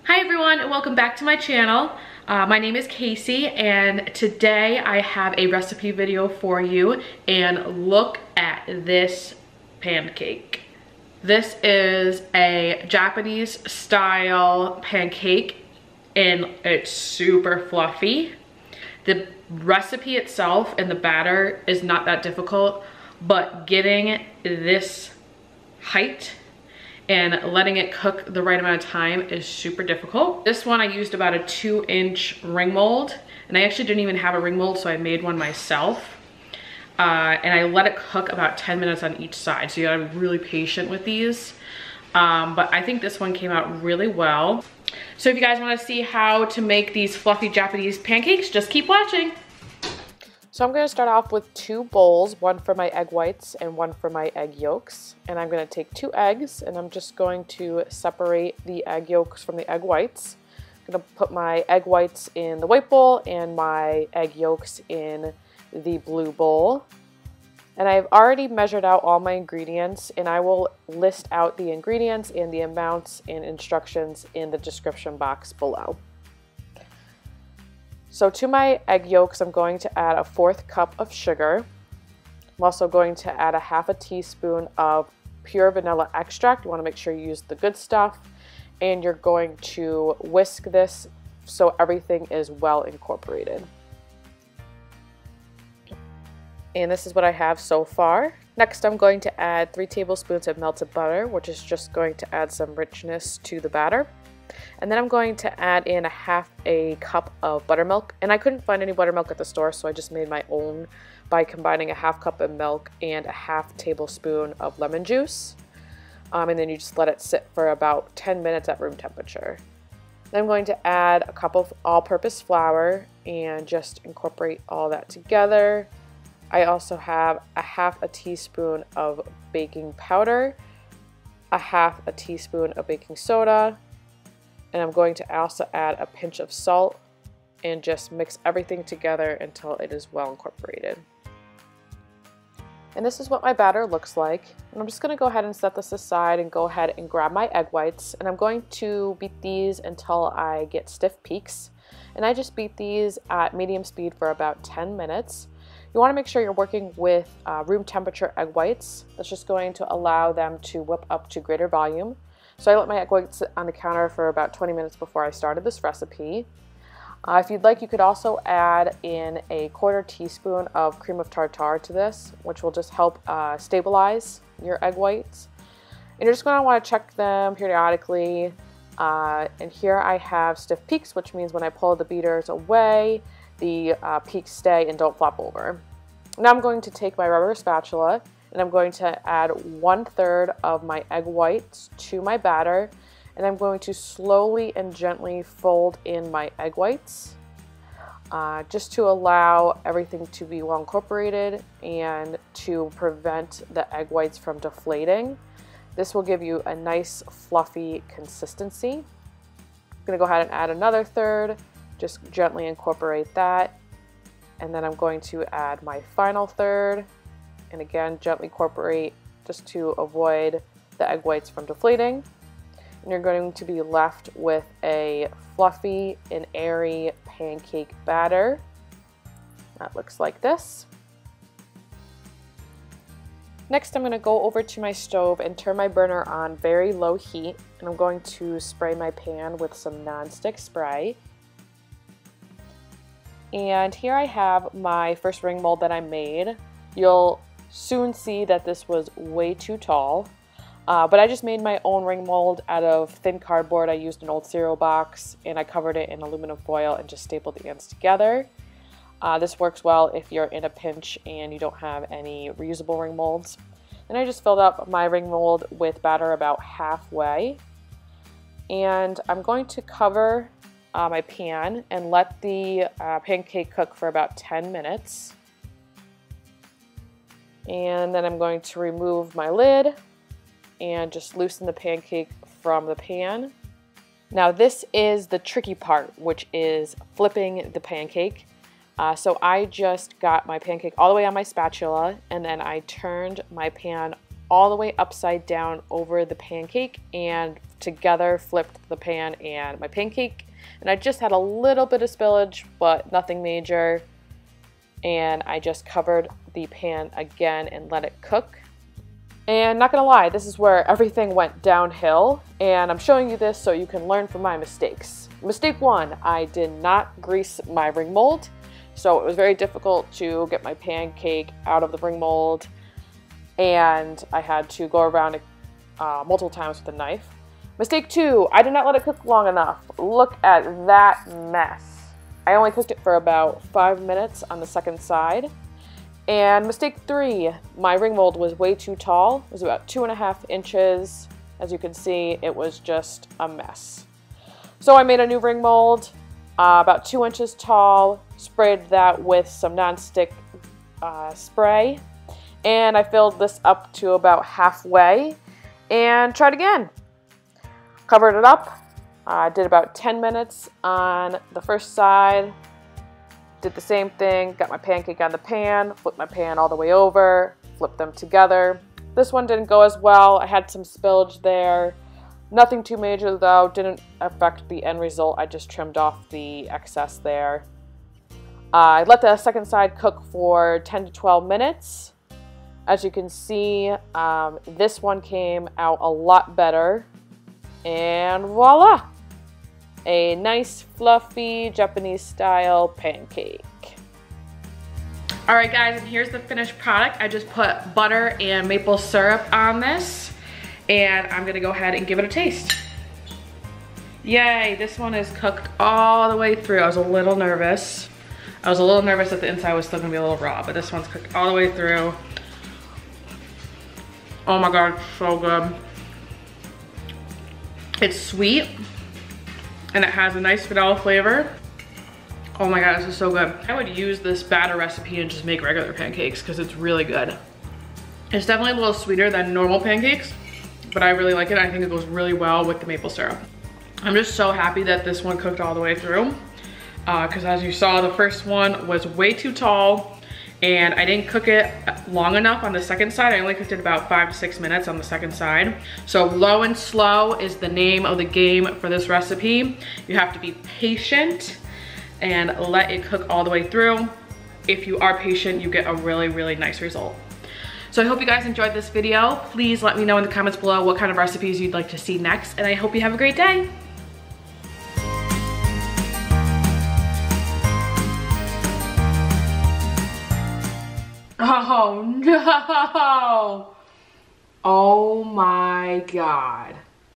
Hi everyone and welcome back to my channel. My name is Kasey and today I have a recipe video for you, and look at this pancake. This is a Japanese style pancake and it's super fluffy. The recipe itself and the batter is not that difficult, but getting this height and letting it cook the right amount of time is super difficult. This one I used about a 2-inch ring mold, and I actually didn't even have a ring mold, so I made one myself. And I let it cook about 10 minutes on each side, so you gotta be really patient with these. But I think this one came out really well. So if you guys wanna see how to make these fluffy Japanese pancakes, just keep watching. So I'm going to start off with 2 bowls, one for my egg whites and one for my egg yolks. And I'm going to take 2 eggs and I'm just going to separate the egg yolks from the egg whites. I'm going to put my egg whites in the white bowl and my egg yolks in the blue bowl. And I've already measured out all my ingredients, and I will list out the ingredients and the amounts and instructions in the description box below. So to my egg yolks, I'm going to add a 1/4 cup of sugar. I'm also going to add a 1/2 teaspoon of pure vanilla extract. You want to make sure you use the good stuff. And you're going to whisk this so everything is well incorporated. And this is what I have so far. Next, I'm going to add 3 tablespoons of melted butter, which is just going to add some richness to the batter. And then I'm going to add in a 1/2 cup of buttermilk. And I couldn't find any buttermilk at the store, so I just made my own by combining a 1/2 cup of milk and a 1/2 tablespoon of lemon juice. And then you just let it sit for about 10 minutes at room temperature. Then I'm going to add a cup of all-purpose flour and just incorporate all that together. I also have a 1/2 teaspoon of baking powder, a 1/2 teaspoon of baking soda, and I'm going to also add a pinch of salt and just mix everything together until it is well incorporated. And this is what my batter looks like. And I'm just going to go ahead and set this aside and go ahead and grab my egg whites. And I'm going to beat these until I get stiff peaks. And I just beat these at medium speed for about 10 minutes. You want to make sure you're working with room temperature egg whites. That's just going to allow them to whip up to greater volume. So I let my egg whites sit on the counter for about 20 minutes before I started this recipe. If you'd like, you could also add in a 1/4 teaspoon of cream of tartar to this, which will just help stabilize your egg whites. And you're just going to want to check them periodically. And here I have stiff peaks, which means when I pull the beaters away, the peaks stay and don't flop over. Now I'm going to take my rubber spatula and I'm going to add 1/3 of my egg whites to my batter, and I'm going to slowly and gently fold in my egg whites just to allow everything to be well incorporated and to prevent the egg whites from deflating. This will give you a nice fluffy consistency. I'm going to go ahead and add another 1/3, just gently incorporate that, and then I'm going to add my final 1/3. And again, gently incorporate just to avoid the egg whites from deflating. And you're going to be left with a fluffy and airy pancake batter. That looks like this. Next, I'm going to go over to my stove and turn my burner on very low heat. And I'm going to spray my pan with some nonstick spray. And here I have my first ring mold that I made. You'll soon see that this was way too tall, but I just made my own ring mold out of thin cardboard. I used an old cereal box and I covered it in aluminum foil and just stapled the ends together. This works well if you're in a pinch and you don't have any reusable ring molds. And I just filled up my ring mold with batter about halfway, and I'm going to cover my pan and let the pancake cook for about 10 minutes. And then I'm going to remove my lid and just loosen the pancake from the pan. Now this is the tricky part, which is flipping the pancake. So I just got my pancake all the way on my spatula, and then I turned my pan all the way upside down over the pancake and together, flipped the pan and my pancake. And I just had a little bit of spillage, but nothing major. And I just covered the pan again and let it cook. And not gonna lie, this is where everything went downhill. And I'm showing you this so you can learn from my mistakes. Mistake 1, I did not grease my ring mold. So it was very difficult to get my pancake out of the ring mold. And I had to go around it multiple times with a knife. Mistake 2, I did not let it cook long enough. Look at that mess. I only cooked it for about 5 minutes on the second side. And mistake 3, my ring mold was way too tall. It was about 2.5 inches. As you can see, it was just a mess. So I made a new ring mold, about 2 inches tall, sprayed that with some nonstick spray, and I filled this up to about halfway and tried again. Covered it up, did about 10 minutes on the first side, did the same thing, got my pancake on the pan, flipped my pan all the way over, flipped them together. This one didn't go as well. I had some spillage there. Nothing too major though, didn't affect the end result. I just trimmed off the excess there. I let the second side cook for 10 to 12 minutes. As you can see, this one came out a lot better. And voila! A nice fluffy Japanese style pancake. Alright guys, and here's the finished product. I just put butter and maple syrup on this. And I'm gonna go ahead and give it a taste. Yay, this one is cooked all the way through. I was a little nervous. that the inside was still gonna be a little raw, but this one's cooked all the way through. Oh my God, so good. It's sweet, and it has a nice vanilla flavor. Oh my God, this is so good. I would use this batter recipe and just make regular pancakes because it's really good. It's definitely a little sweeter than normal pancakes, but I really like it. I think it goes really well with the maple syrup. I'm just so happy that this one cooked all the way through because as you saw, the first one was way too tall and I didn't cook it long enough on the second side. I only cooked it about 5 to 6 minutes on the second side. So low and slow is the name of the game for this recipe. You have to be patient and let it cook all the way through. If you are patient, you get a really, really nice result. So I hope you guys enjoyed this video. Please let me know in the comments below what kind of recipes you'd like to see next, and I hope you have a great day. Oh no! Oh my God.